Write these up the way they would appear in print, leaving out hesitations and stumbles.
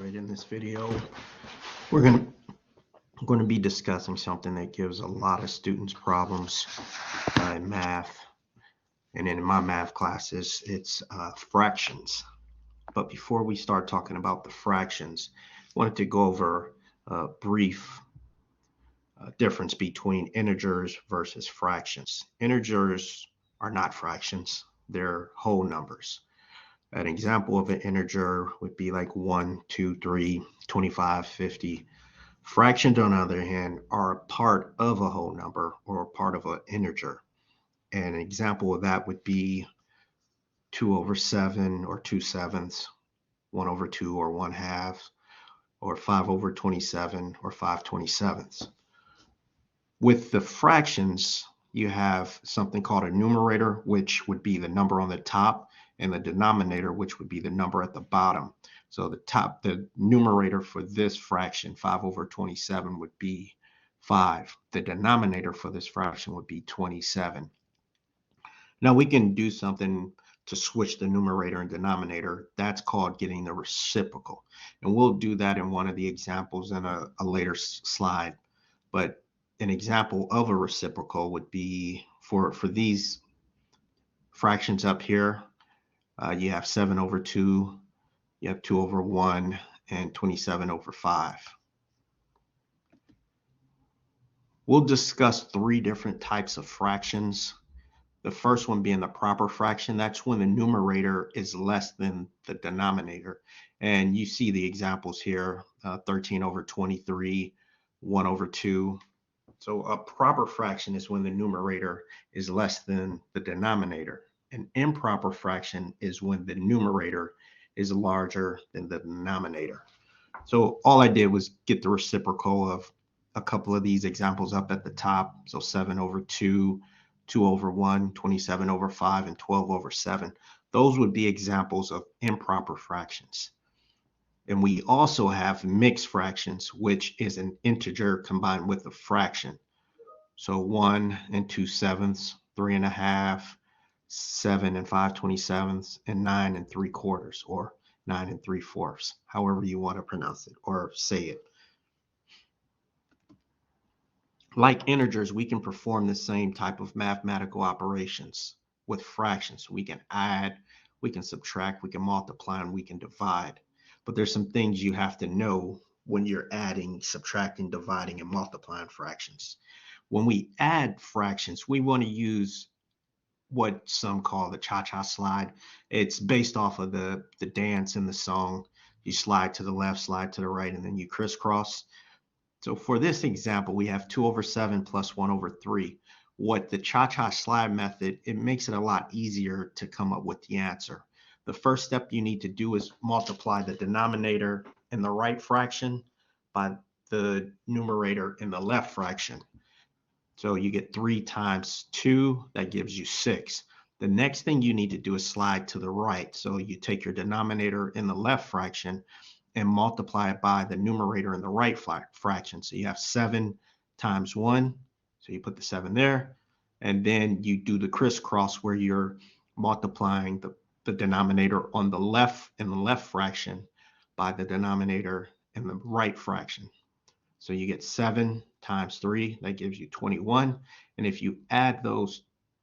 started. In this video, we're going to be discussing something that gives a lot of students problems in math, and in my math classes, it's fractions. But before we start talking about the fractions, I wanted to go over a brief difference between integers versus fractions. Integers are not fractions, they're whole numbers. An example of an integer would be like 1, 2, 3, 25, 50. Fractions, on the other hand, are a part of a whole number or a part of an integer. And an example of that would be 2 over 7 or 2/7, 1 over 2 or 1/2, or 5 over 27 or 5/27. With the fractions, you have something called a numerator, which would be the number on the top, and the denominator, which would be the number at the bottom. So the numerator for this fraction, 5 over 27, would be 5. The denominator for this fraction would be 27. Now we can do something to switch the numerator and denominator. That's called getting the reciprocal. And we'll do that in one of the examples in a later slide. But an example of a reciprocal would be for these fractions up here. You have 7 over 2, you have 2 over 1, and 27 over 5. We'll discuss 3 different types of fractions. The first one being the proper fraction. That's when the numerator is less than the denominator. And you see the examples here, 13 over 23, 1 over 2. So a proper fraction is when the numerator is less than the denominator. An improper fraction is when the numerator is larger than the denominator. So all I did was get the reciprocal of a couple of these examples up at the top. So 7 over 2, 2 over 1, 27 over 5, and 12 over 7. Those would be examples of improper fractions. And we also have mixed fractions, which is an integer combined with a fraction. So 1 and 2/7, 3 1/2, 7 and 5/27, and 9 and 3/4, or 9 and 3/4, however you want to pronounce it or say it. Like integers, we can perform the same type of mathematical operations with fractions. We can add, we can subtract, we can multiply, and we can divide. But there's some things you have to know when you're adding, subtracting, dividing, and multiplying fractions. When we add fractions, we want to use what some call the cha-cha slide. It's based off of the dance in the song. You slide to the left, slide to the right, and then you crisscross. So for this example, we have 2 over 7 plus 1 over 3. What the cha-cha slide method, it makes it a lot easier to come up with the answer. The first step you need to do is multiply the denominator in the right fraction by the numerator in the left fraction. So you get 3 times 2, that gives you 6. The next thing you need to do is slide to the right. So you take your denominator in the left fraction and multiply it by the numerator in the right fraction. So you have 7 times 1. So you put the 7 there. And then you do the crisscross where you're multiplying the denominator on the left in the left fraction by the denominator in the right fraction. So you get 7 times 3, that gives you 21. And if you add the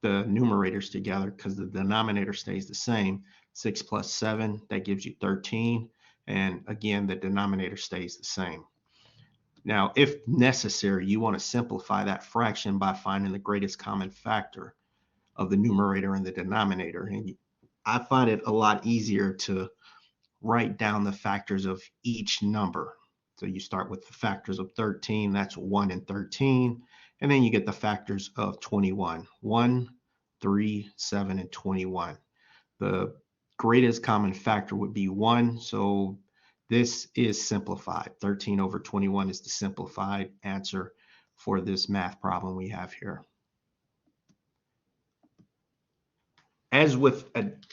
numerators together, because the denominator stays the same, 6 plus 7, that gives you 13. And again, the denominator stays the same. Now, if necessary, you want to simplify that fraction by finding the greatest common factor of the numerator and the denominator. And I find it a lot easier to write down the factors of each number. So you start with the factors of 13, that's 1 and 13. And then you get the factors of 21, 1, 3, 7, and 21. The greatest common factor would be 1. So this is simplified. 13 over 21 is the simplified answer for this math problem we have here. As with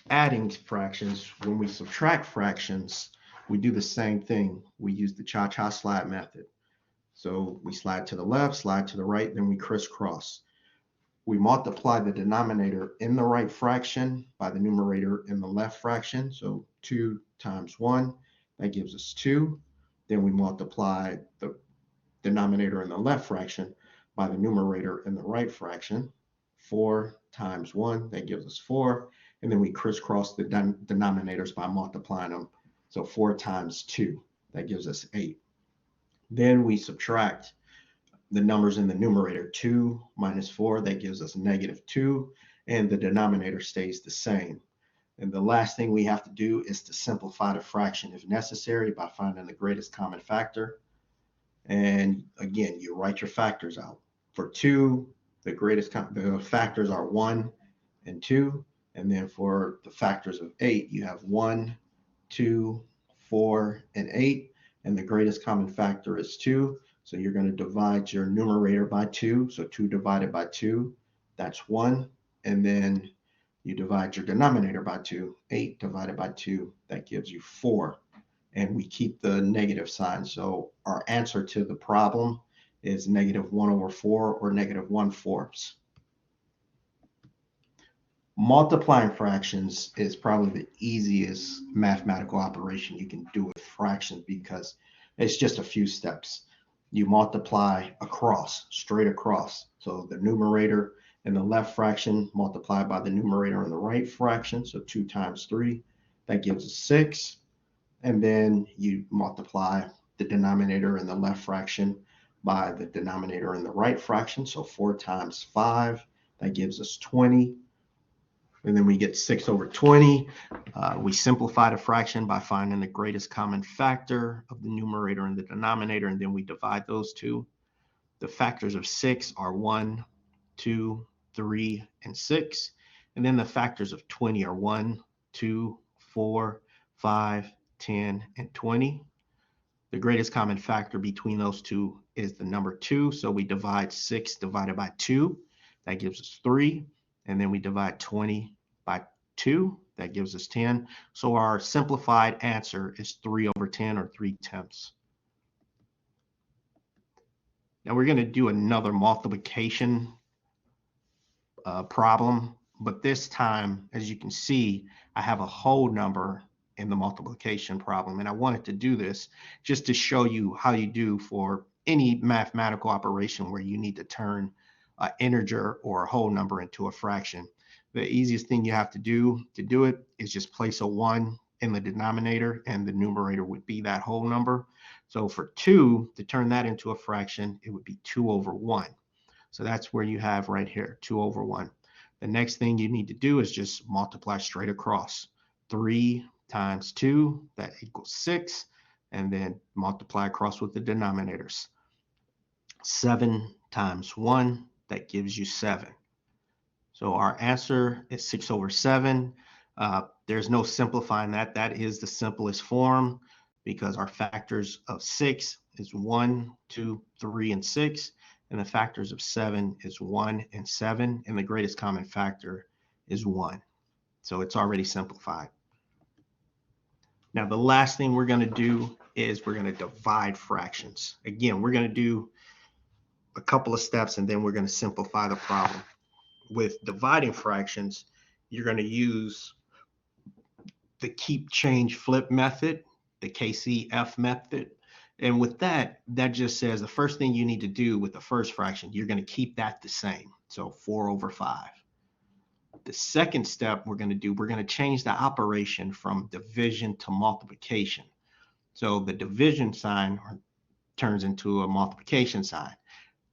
adding fractions, when we subtract fractions, we do the same thing. We use the cha-cha slide method. So we slide to the left, slide to the right, then we crisscross. We multiply the denominator in the right fraction by the numerator in the left fraction. So 2 times 1, that gives us 2. Then we multiply the denominator in the left fraction by the numerator in the right fraction. 4 times 1, that gives us 4. And then we crisscross the denominators by multiplying them. So 4 times 2, that gives us 8. Then we subtract the numbers in the numerator. 2 minus 4, that gives us -2. And the denominator stays the same. And the last thing we have to do is to simplify the fraction if necessary by finding the greatest common factor. And again, you write your factors out. For 2, the factors are 1 and 2. And then for the factors of 8, you have 1, 2, 4, and 8. And the greatest common factor is 2. So you're going to divide your numerator by 2. So 2 divided by 2, that's 1. And then you divide your denominator by 2. 8 divided by 2, that gives you 4. And we keep the negative sign. So our answer to the problem is -1/4 or -1/4. Multiplying fractions is probably the easiest mathematical operation you can do with fractions because it's just a few steps. You multiply across, straight across. So the numerator in the left fraction multiplied by the numerator in the right fraction. So 2 times 3, that gives us 6. And then you multiply the denominator in the left fraction by the denominator in the right fraction. So 4 times 5, that gives us 20. And then we get 6/20. We simplify the fraction by finding the greatest common factor of the numerator and the denominator, and then we divide those two. The factors of 6 are 1, 2, 3, and 6. And then the factors of 20 are 1, 2, 4, 5, 10, and 20. The greatest common factor between those two is the number 2. So we divide 6 divided by 2. That gives us 3. And then we divide 20 by 2. That gives us 10. So our simplified answer is 3/10 or 3/10. Now we're going to do another multiplication problem. But this time, as you can see, I have a whole number in the multiplication problem. And I wanted to do this just to show you how you do for any mathematical operation where you need to turn an integer or a whole number into a fraction. The easiest thing you have to do it is just place a 1 in the denominator, and the numerator would be that whole number. So for 2, to turn that into a fraction, it would be 2/1. So that's where you have right here, 2/1. The next thing you need to do is just multiply straight across. 3 times 2, that equals 6. And then multiply across with the denominators. 7 times 1, that gives you 7. So our answer is 6/7. There's no simplifying that. That is the simplest form because our factors of 6 is 1, 2, 3, and 6. And the factors of 7 is 1 and 7. And the greatest common factor is 1. So it's already simplified. Now, the last thing we're going to do is we're going to divide fractions. Again, we're going to do a couple of steps and then we're going to simplify the problem. With dividing fractions, you're going to use the keep, change, flip method, the KCF method. And with that, that just says the first thing you need to do with the first fraction, you're going to keep that the same. So 4/5. The second step we're going to change the operation from division to multiplication. So the division sign turns into a multiplication sign.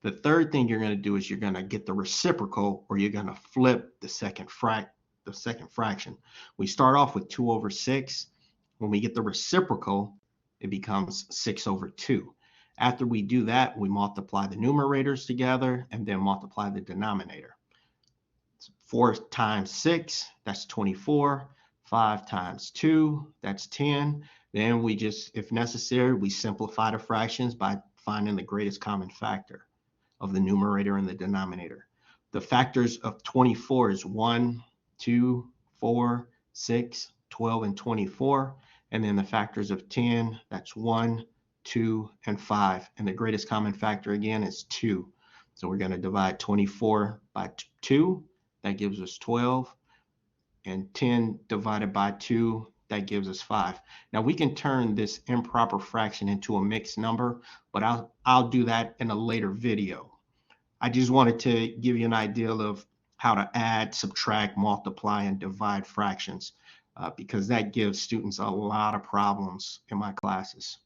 The third thing you're going to do is you're going to get the reciprocal, or you're going to flip the second fraction. We start off with 2/6. When we get the reciprocal, it becomes 6/2. After we do that, we multiply the numerators together and then multiply the denominator. 4 times 6, that's 24. 5 times 2, that's 10. Then we just, if necessary, we simplify the fractions by finding the greatest common factor of the numerator and the denominator. The factors of 24 is 1, 2, 4, 6, 12, and 24. And then the factors of 10, that's 1, 2, and 5. And the greatest common factor again is 2. So we're going to divide 24 by 2. That gives us 12. And 10 divided by 2, that gives us 5. Now we can turn this improper fraction into a mixed number, but I'll do that in a later video. I just wanted to give you an idea of how to add, subtract, multiply, and divide fractions because that gives students a lot of problems in my classes.